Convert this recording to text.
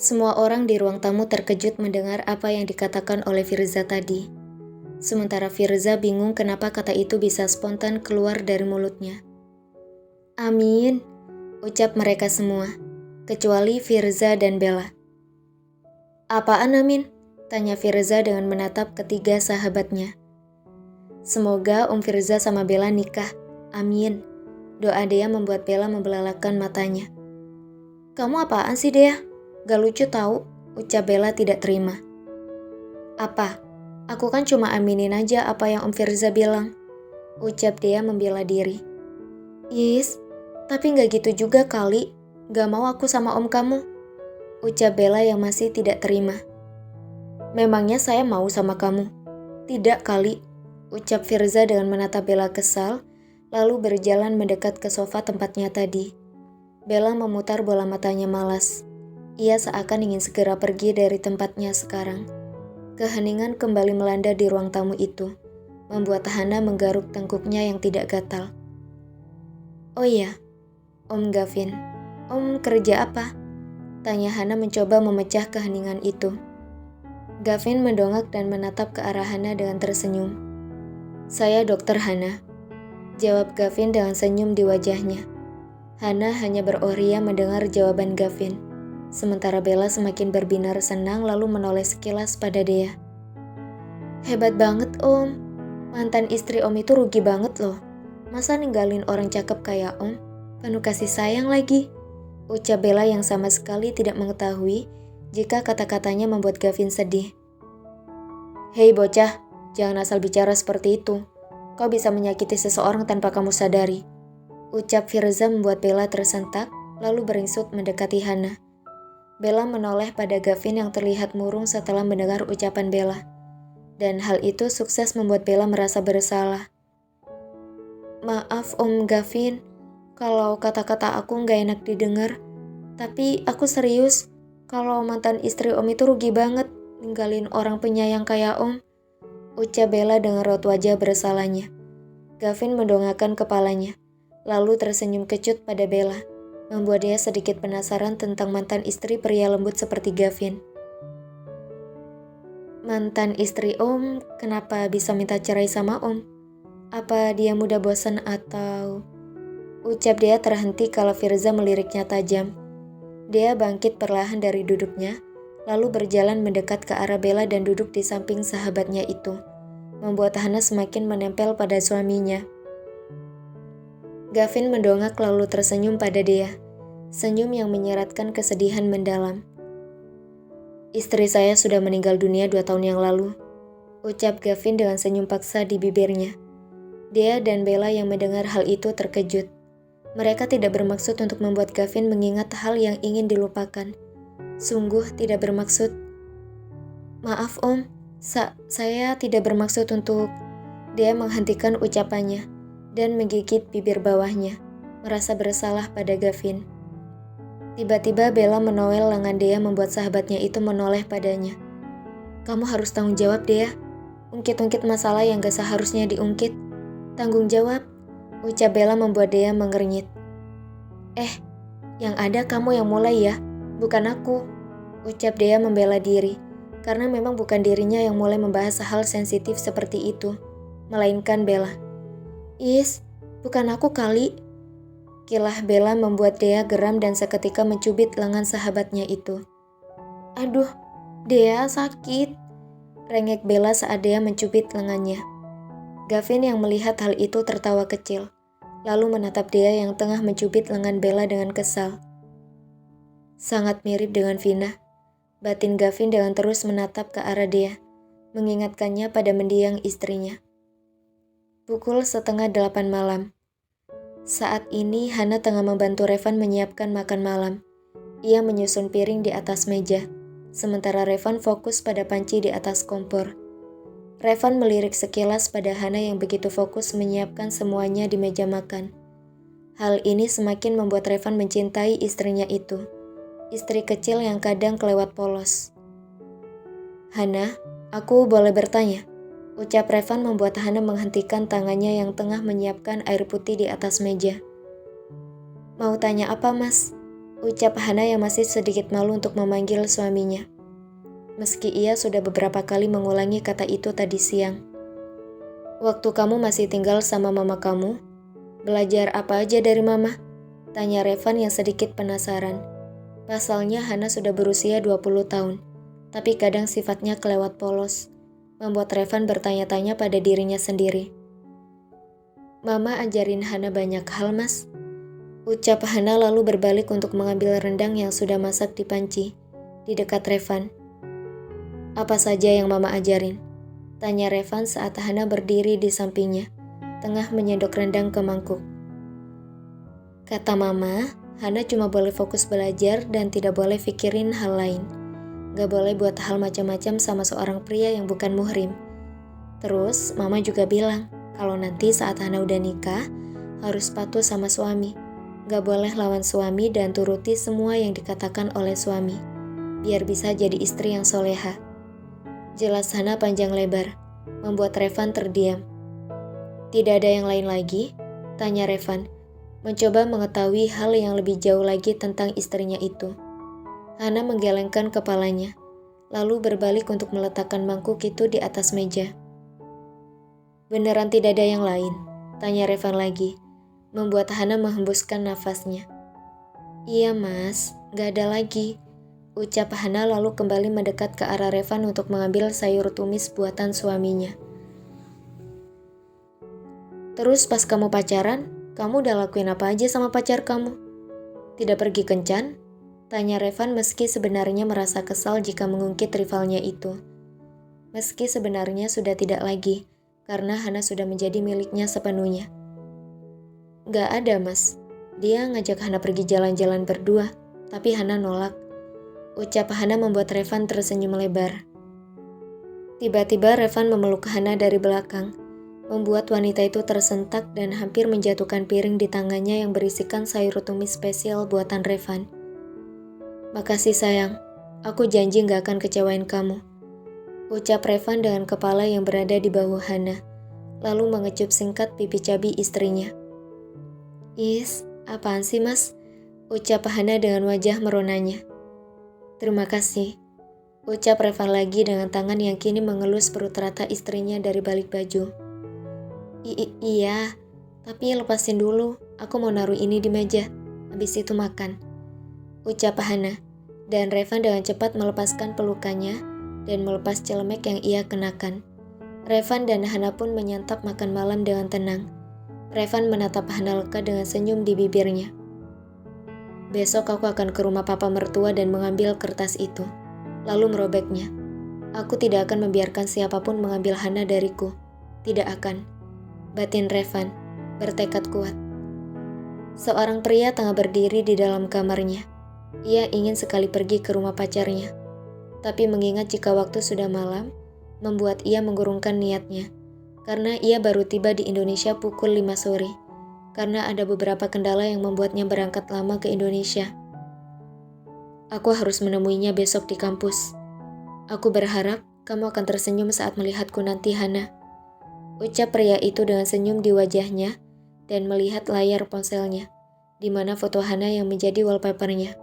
Semua orang di ruang tamu terkejut mendengar apa yang dikatakan oleh Firza tadi. Sementara Firza bingung kenapa kata itu bisa spontan keluar dari mulutnya. Amin, ucap mereka semua, kecuali Firza dan Bella. Apaan amin? Tanya Firza dengan menatap ketiga sahabatnya. Semoga Om Firza sama Bella nikah, amin. Doa Dea membuat Bella membelalakan matanya. Kamu apaan sih Dea? Gak lucu tahu, ucap Bella tidak terima. Apa? Aku kan cuma aminin aja apa yang Om Firza bilang, ucap Dea membela diri. Yes, tapi gak gitu juga kali, gak mau aku sama om kamu, ucap Bella yang masih tidak terima. Memangnya saya mau sama kamu? Tidak kali, ucap Firza dengan menatap Bella kesal, lalu berjalan mendekat ke sofa tempatnya tadi. Bella memutar bola matanya malas. Ia seakan ingin segera pergi dari tempatnya sekarang. Keheningan kembali melanda di ruang tamu itu, membuat Hana menggaruk tengkuknya yang tidak gatal. Oh iya, Om Gavin, Om kerja apa? Tanya Hana mencoba memecah keheningan itu. Gavin mendongak dan menatap ke arah Hana dengan tersenyum. Saya Dokter Hana, jawab Gavin dengan senyum di wajahnya. Hana hanya beroria mendengar jawaban Gavin. Sementara Bella semakin berbinar senang lalu menoleh sekilas pada Dea. Hebat banget Om, mantan istri Om itu rugi banget loh. Masa ninggalin orang cakep kayak Om, penuh kasih sayang lagi, ucap Bella yang sama sekali tidak mengetahui jika kata-katanya membuat Gavin sedih. Hei bocah, jangan asal bicara seperti itu. Kau bisa menyakiti seseorang tanpa kamu sadari, ucap Firza membuat Bella tersentak lalu beringsut mendekati Hana. Bella menoleh pada Gavin yang terlihat murung setelah mendengar ucapan Bella. Dan hal itu sukses membuat Bella merasa bersalah. Maaf Om Gavin, kalau kata-kata aku gak enak didengar. Tapi aku serius, kalau mantan istri Om itu rugi banget ninggalin orang penyayang kayak Om, ucap Bella dengan raut wajah bersalahnya. Gavin mendongakkan kepalanya, lalu tersenyum kecut pada Bella, membuat dia sedikit penasaran tentang mantan istri pria lembut seperti Gavin. Mantan istri Om kenapa bisa minta cerai sama Om? Apa dia mudah bosan atau... Ucap dia terhenti kalau Firza meliriknya tajam. Dia bangkit perlahan dari duduknya, lalu berjalan mendekat ke arah Bella dan duduk di samping sahabatnya itu, membuat Hana semakin menempel pada suaminya. Gavin mendongak lalu tersenyum pada Dea, senyum yang menyeratkan kesedihan mendalam. Istri saya sudah meninggal dunia 2 tahun yang lalu, ucap Gavin dengan senyum paksa di bibirnya. Dea dan Bella yang mendengar hal itu terkejut. Mereka tidak bermaksud untuk membuat Gavin mengingat hal yang ingin dilupakan. Sungguh tidak bermaksud. Maaf Om, saya tidak bermaksud untuk... Dia menghentikan ucapannya dan menggigit bibir bawahnya, merasa bersalah pada Gavin. Tiba-tiba Bella menowel lengan Dea membuat sahabatnya itu menoleh padanya. Kamu harus tanggung jawab Dea, ungkit-ungkit masalah yang gak seharusnya diungkit. Tanggung jawab, ucap Bella membuat Dea mengernyit. Yang ada kamu yang mulai ya, bukan aku, ucap Dea membela diri, karena memang bukan dirinya yang mulai membahas hal sensitif seperti itu, melainkan Bella. Bukan aku kali. Kilah Bella membuat Dea geram dan seketika mencubit lengan sahabatnya itu. Aduh, Dea sakit, rengek Bella saat Dea mencubit lengannya. Gavin yang melihat hal itu tertawa kecil, lalu menatap Dea yang tengah mencubit lengan Bella dengan kesal. Sangat mirip dengan Vina, batin Gavin dengan terus menatap ke arah Dea, mengingatkannya pada mendiang istrinya. Pukul 7:30 malam. Saat ini Hana tengah membantu Revan menyiapkan makan malam. Ia menyusun piring di atas meja, sementara Revan fokus pada panci di atas kompor. Revan melirik sekilas pada Hana yang begitu fokus menyiapkan semuanya di meja makan. Hal ini semakin membuat Revan mencintai istrinya itu, istri kecil yang kadang kelewat polos. Hana, aku boleh bertanya? Ucap Revan membuat Hana menghentikan tangannya yang tengah menyiapkan air putih di atas meja. Mau tanya apa mas? Ucap Hana yang masih sedikit malu untuk memanggil suaminya. Meski ia sudah beberapa kali mengulangi kata itu tadi siang. Waktu kamu masih tinggal sama mama kamu, belajar apa aja dari mama? Tanya Revan yang sedikit penasaran. Pasalnya Hana sudah berusia 20 tahun, tapi kadang sifatnya kelewat polos, membuat Revan bertanya-tanya pada dirinya sendiri. Mama ajarin Hana banyak hal, Mas. Ucap Hana lalu berbalik untuk mengambil rendang yang sudah masak di panci, di dekat Revan. Apa saja yang Mama ajarin? Tanya Revan saat Hana berdiri di sampingnya, tengah menyendok rendang ke mangkuk. Kata Mama, Hana cuma boleh fokus belajar dan tidak boleh pikirin hal lain. Gak boleh buat hal macam-macam sama seorang pria yang bukan muhrim. Terus Mama juga bilang, kalau nanti saat Hana udah nikah, harus patuh sama suami. Gak boleh lawan suami dan turuti semua yang dikatakan oleh suami, biar bisa jadi istri yang soleha. Jelas Hana panjang lebar, membuat Revan terdiam. Tidak ada yang lain lagi? Tanya Revan, mencoba mengetahui hal yang lebih jauh lagi tentang istrinya itu. Hana menggelengkan kepalanya, lalu berbalik untuk meletakkan mangkuk itu di atas meja. Beneran tidak ada yang lain? Tanya Revan lagi, membuat Hana menghembuskan nafasnya. Iya mas, gak ada lagi. Ucap Hana lalu kembali mendekat ke arah Revan untuk mengambil sayur tumis buatan suaminya. Terus pas kamu pacaran, kamu udah lakuin apa aja sama pacar kamu? Tidak pergi kencan? Tanya Revan meski sebenarnya merasa kesal jika mengungkit rivalnya itu. Meski sebenarnya sudah tidak lagi, karena Hana sudah menjadi miliknya sepenuhnya. Gak ada mas, dia ngajak Hana pergi jalan-jalan berdua, tapi Hana nolak. Ucap Hana membuat Revan tersenyum lebar. Tiba-tiba Revan memeluk Hana dari belakang, membuat wanita itu tersentak dan hampir menjatuhkan piring di tangannya yang berisikan sayur tumis spesial buatan Revan. Makasih sayang, aku janji gak akan kecewain kamu. Ucap Revan dengan kepala yang berada di bahu Hana, lalu mengecup singkat pipi cabi istrinya. Is, apaan sih mas? Ucap Hana dengan wajah meronanya. Terima kasih. Ucap Revan lagi dengan tangan yang kini mengelus perut rata istrinya dari balik baju. Iya, tapi lepasin dulu, aku mau naruh ini di meja, habis itu makan. Ucap Hana, dan Revan dengan cepat melepaskan pelukannya dan melepas celemek yang ia kenakan. Revan dan Hana pun menyantap makan malam dengan tenang. Revan menatap Hana leka dengan senyum di bibirnya. Besok aku akan ke rumah papa mertua dan mengambil kertas itu, lalu merobeknya. Aku tidak akan membiarkan siapapun mengambil Hana dariku. Tidak akan. Batin Revan bertekad kuat. Seorang pria tengah berdiri di dalam kamarnya. Ia ingin sekali pergi ke rumah pacarnya, tapi mengingat jika waktu sudah malam, membuat ia mengurungkan niatnya, karena ia baru tiba di Indonesia pukul 5 sore, karena ada beberapa kendala yang membuatnya berangkat lama ke Indonesia. Aku harus menemuinya besok di kampus. Aku berharap kamu akan tersenyum saat melihatku nanti, Hana. Ucap pria itu dengan senyum di wajahnya dan melihat layar ponselnya, di mana foto Hana yang menjadi wallpapernya.